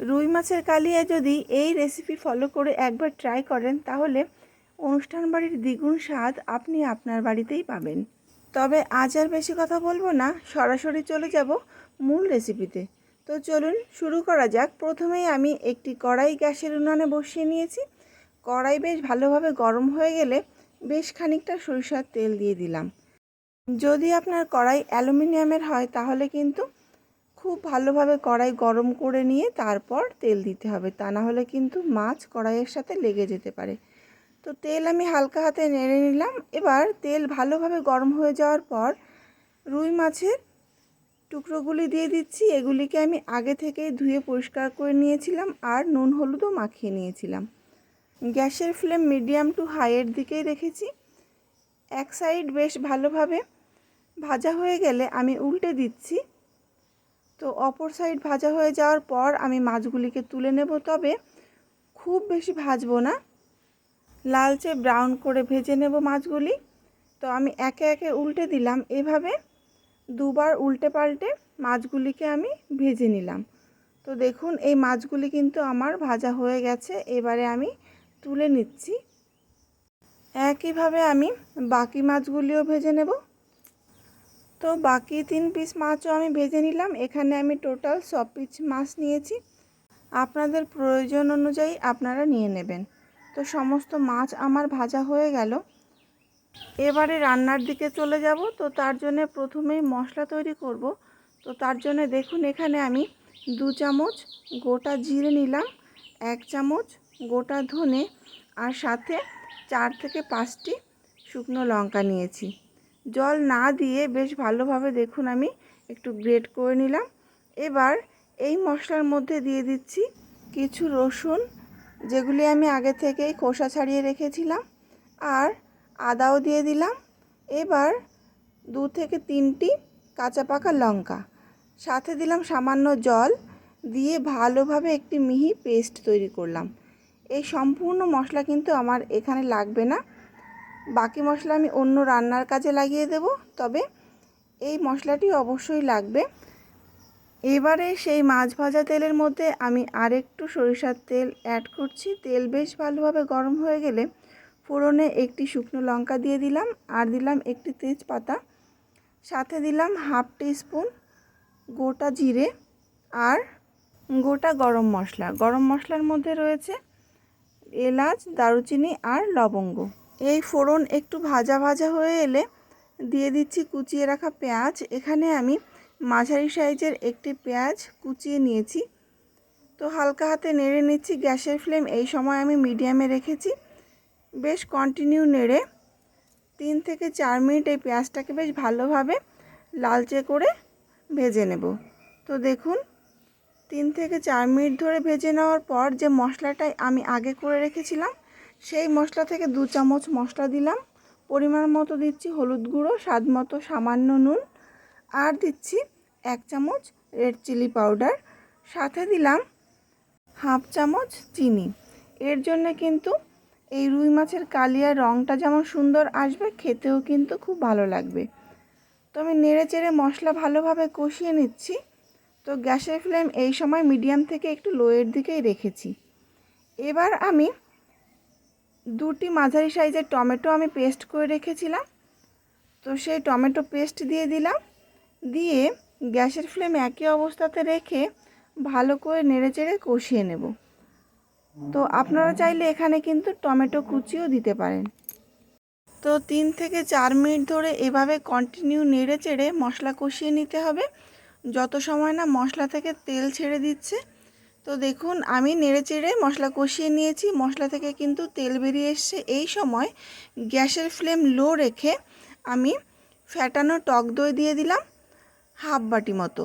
রুই মাছের কালিয়া যদি এই রেসিপি ফলো করে একবার ট্রাই করেন তাহলে অনুষ্ঠান বাড়ির দ্বিগুণ স্বাদ আপনি আপনার বাড়িতেই পাবেন। তবে আজ আর বেশি কথা বলবো না, সরাসরি চলে যাব মূল রেসিপিতে। তো চলুন শুরু করা যাক। প্রথমেই আমি একটি কড়াই গ্যাসের উনানে বসিয়ে নিয়েছি। কড়াই বেশ ভালোভাবে গরম হয়ে গেলে বেশ খানিকটা সরিষার তেল দিয়ে দিলাম। যদি আপনার কড়াই অ্যালুমিনিয়ামের হয় তাহলে কিন্তু খুব ভালোভাবে কড়াই গরম করে নিয়ে তারপর তেল দিতে হবে, তা না হলে কিন্তু মাছ কড়াইয়ের সাথে লেগে যেতে পারে। তো তেল আমি হালকা হাতে নেড়ে নিলাম। এবার তেল ভালোভাবে গরম হয়ে যাওয়ার পর রুই মাছের টুকরোগুলি দিয়ে দিচ্ছি। এগুলিকে আমি আগে থেকেই ধুয়ে পরিষ্কার করে নিয়েছিলাম আর নুন হলুদও মাখিয়ে নিয়েছিলাম। গ্যাসের ফ্লেম মিডিয়াম টু হাইয়ের দিকেই রেখেছি। এক সাইড বেশ ভালোভাবে ভাজা হয়ে গেলে আমি উল্টে দিচ্ছি। তো অপর সাইড ভাজা হয়ে যাওয়ার পর আমি মাছগুলিকে তুলে নেব, তবে খুব বেশি ভাজবো না, লালচে ব্রাউন করে ভেজে নেব মাছগুলি। তো আমি একে একে উল্টে দিলাম। এভাবে দুবার উল্টে পাল্টে মাছগুলিকে আমি ভেজে নিলাম। তো দেখুন এই মাছগুলি কিন্তু আমার ভাজা হয়ে গেছে। এবারে আমি তুলে নিচ্ছি। একইভাবে আমি বাকি মাছগুলিও ভেজে নেব। তো বাকি 3 পিস মাছও আমি ভেজে নিলাম। এখানে আমি টোটাল 6 পিস মাছ নিয়েছি। আপনাদের প্রয়োজন অনুযায়ী আপনারা নিয়ে নেবেন। তো সমস্ত মাছ আমার ভাজা হয়ে গেল। এবারে রান্নার দিকে চলে যাব। তো তার জন্য প্রথমেই মশলা তৈরি করব। তো তার জন্য দেখুন এখানে আমি 2 চামচ গোটা জিরে নিলাম, 1 চামচ গোটা ধনে আর সাথে 4 থেকে 5টি শুকনো লঙ্কা নিয়েছি। জল না দিয়ে বেশ ভালোভাবে দেখুন আমি একটু গ্রেট করে নিলাম। এবার এই মশলার মধ্যে দিয়ে দিচ্ছি কিছু রসুন, যেগুলি আমি আগে থেকেই খোসা ছাড়িয়ে রেখেছিলাম, আর আদাও দিয়ে দিলাম। এবার 2 থেকে 3টি কাঁচা পাকা লঙ্কা, সাথে দিলাম সামান্য জল দিয়ে ভালোভাবে একটি মিহি পেস্ট তৈরি করলাম। এই সম্পূর্ণ মশলা কিন্তু আমার এখানে লাগবে না, বাকি মশলা আমি অন্য রান্নার কাজে লাগিয়ে দেব, তবে এই মশলাটি অবশ্যই লাগবে। এবারে সেই মাছ ভাজা তেলের মধ্যে আমি আরেকটু সরিষার তেল অ্যাড করছি। তেল বেশ ভালোভাবে গরম হয়ে গেলে ফোড়নে একটি শুকনো লঙ্কা দিয়ে দিলাম আর দিলাম একটি তেজপাতা, সাথে দিলাম হাফ টিস্পুন গোটা জিরে আর গোটা গরম মশলা। গরম মশলার মধ্যে রয়েছে এলাচ, দারুচিনি আর লবঙ্গ। এই ফোড়ন একটু ভাজা ভাজা হয়ে এলে দিয়ে দিচ্ছি কুচিয়ে রাখা পেঁয়াজ। এখানে আমি মাঝারি সাইজের একটি পেঁয়াজ কুচিয়ে নিয়েছি। তো হালকা হাতে নেড়ে নিচ্ছি। গ্যাসের ফ্লেম এই সময় আমি মিডিয়ামে রেখেছি। বেশ কন্টিনিউ নেড়ে 3 থেকে 4 মিনিট এই পেঁয়াজটাকে বেশ ভালোভাবে লালচে করে ভেজে নেব। তো দেখুন 3 থেকে 4 মিনিট ধরে ভেজে নেওয়ার পর যে মশলাটাই আমি আগে করে রেখেছিলাম সেই মশলা থেকে 2 চামচ মশলা দিলাম। পরিমাণ মতো দিচ্ছি হলুদ গুঁড়ো, স্বাদ মতো সামান্য নুন, আর দিচ্ছি 1 চামচ রেড চিলি পাউডার, সাথে দিলাম হাফ চামচ চিনি। এর জন্য কিন্তু এই রুই মাছের কালিয়ার রঙটা যেমন সুন্দর আসবে, খেতেও কিন্তু খুব ভালো লাগবে। তো আমি নেড়ে চেড়ে মশলা ভালোভাবে কষিয়ে নিচ্ছি। তো গ্যাসের ফ্লেম এই সময় মিডিয়াম থেকে একটু লোয়ের দিকেই রেখেছি। এবার আমি 2টি মাঝারি সাইজের টমেটো আমি পেস্ট করে রেখেছিলাম, তো সেই টমেটো পেস্ট দিয়ে দিলাম। দিয়ে গ্যাসের ফ্লেম একই অবস্থাতে রেখে ভালো করে নেড়েচেড়ে কষিয়ে নেব। তো আপনারা চাইলে এখানে কিন্তু টমেটো কুচিও দিতে পারেন। তো 3 থেকে 4 মিনিট ধরে এভাবে কন্টিনিউ নেড়েচেড়ে মশলা কষিয়ে নিতে হবে যত সময় না মশলা থেকে তেল ছেড়ে দিচ্ছে। তো দেখুন আমি নেড়েচেড়ে মশলা কষিয়ে নিয়েছি, মশলা থেকে কিন্তু তেল বেরিয়ে এসছে। এই সময় গ্যাসের ফ্লেম লো রেখে আমি ফ্যাটানো টক দই দিয়ে দিলাম হাফ বাটি মতো।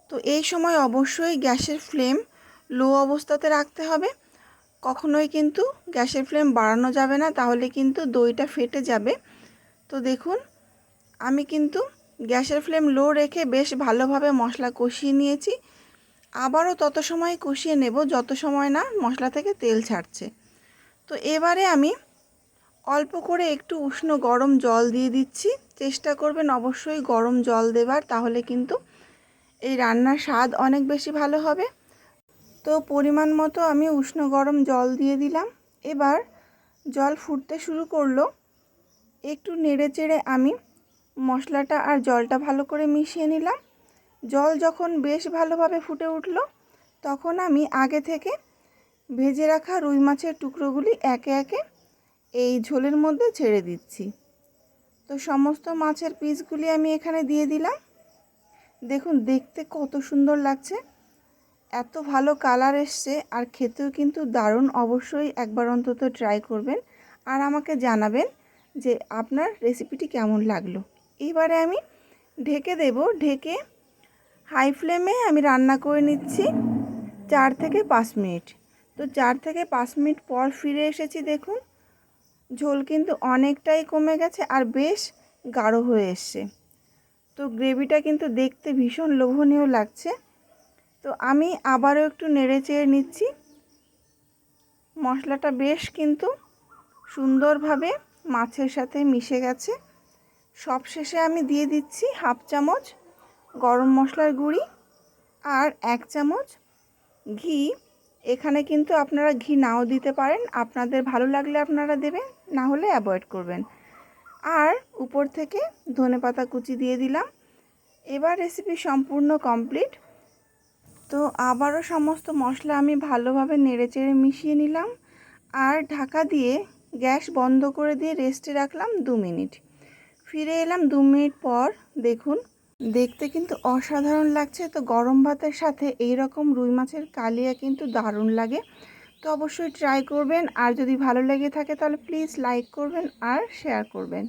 তো এই সময় অবশ্যই গ্যাসের ফ্লেম লো অবস্থাতে রাখতে হবে, কখনোই কিন্তু গ্যাসের ফ্লেম বাড়ানো যাবে না, তাহলে কিন্তু দইটা ফেটে যাবে। তো দেখুন আমি কিন্তু গ্যাসের ফ্লেম লো রেখে বেশ ভালোভাবে মশলা কষিয়ে নিয়েছি। আবারও তত সময় কষিয়ে নেব যত সময় না মশলা থেকে তেল ছাড়ছে। তো এবারে আমি অল্প করে একটু উষ্ণ গরম জল দিয়ে দিচ্ছি। চেষ্টা করবেন অবশ্যই গরম জল দেবার, তাহলে কিন্তু এই রান্নার স্বাদ অনেক বেশি ভালো হবে। তো পরিমাণ মতো আমি উষ্ণ গরম জল দিয়ে দিলাম। এবার জল ফুটতে শুরু করলো। একটু নেড়ে চেড়ে আমি মশলাটা আর জলটা ভালো করে মিশিয়ে নিলাম। জল যখন বেশ ভালোভাবে ফুটে উঠল, তখন আমি আগে থেকে ভেজে রাখা রুই মাছের টুকরোগুলি একে একে এই ঝোলের মধ্যে ছেড়ে দিচ্ছি। তো সমস্ত মাছের পিসগুলি আমি এখানে দিয়ে দিলাম। দেখুন দেখতে কত সুন্দর লাগছে, এত ভালো কালার এসছে, আর খেতেও কিন্তু দারুণ। অবশ্যই একবার অন্তত ট্রাই করবেন আর আমাকে জানাবেন যে আপনার রেসিপিটি কেমন লাগলো। এবারে আমি ঢেকে দেব। ঢেকে হাই ফ্লেমে আমি রান্না করে নিচ্ছি 4 থেকে 5 মিনিট। তো 4 থেকে 5 মিনিট পর ফিরে এসেছি। দেখুন ঝোল কিন্তু অনেকটাই কমে গেছে আর বেশ গাঢ় হয়ে এসছে। তো গ্রেভিটা কিন্তু দেখতে ভীষণ লোভনীয় লাগছে। তো আমি আবারও একটু নেড়ে চেড়ে নিচ্ছি। মশলাটা বেশ কিন্তু সুন্দরভাবে মাছের সাথে মিশে গেছে। সবশেষে আমি দিয়ে দিচ্ছি হাফ চামচ গরম মশলার গুঁড়ি আর 1 চামচ ঘি। এখানে কিন্তু আপনারা ঘি নাও দিতে পারেন, আপনাদের ভালো লাগলে আপনারা দেবেন, না হলে অ্যাভয়েড করবেন। আর উপর থেকে ধনেপাতা কুচি দিয়ে দিলাম। এবার রেসিপি সম্পূর্ণ কমপ্লিট। তো আবারও সমস্ত মশলা আমি ভালোভাবে নেড়েচেড়ে মিশিয়ে নিলাম আর ঢাকা দিয়ে গ্যাস বন্ধ করে দিয়ে রেস্টে রাখলাম 2 মিনিট। ফিরে এলাম 2 মিনিট পর। দেখুন দেখতে কিন্তু অসাধারণ লাগছে। তো গরম ভাতের সাথে এই রকম রুই মাছের কালিয়া কিন্তু দারুণ লাগে। তো অবশ্যই ট্রাই করবেন, আর যদি ভালো লেগে থাকে তাহলে প্লিজ লাইক করবেন আর শেয়ার করবেন।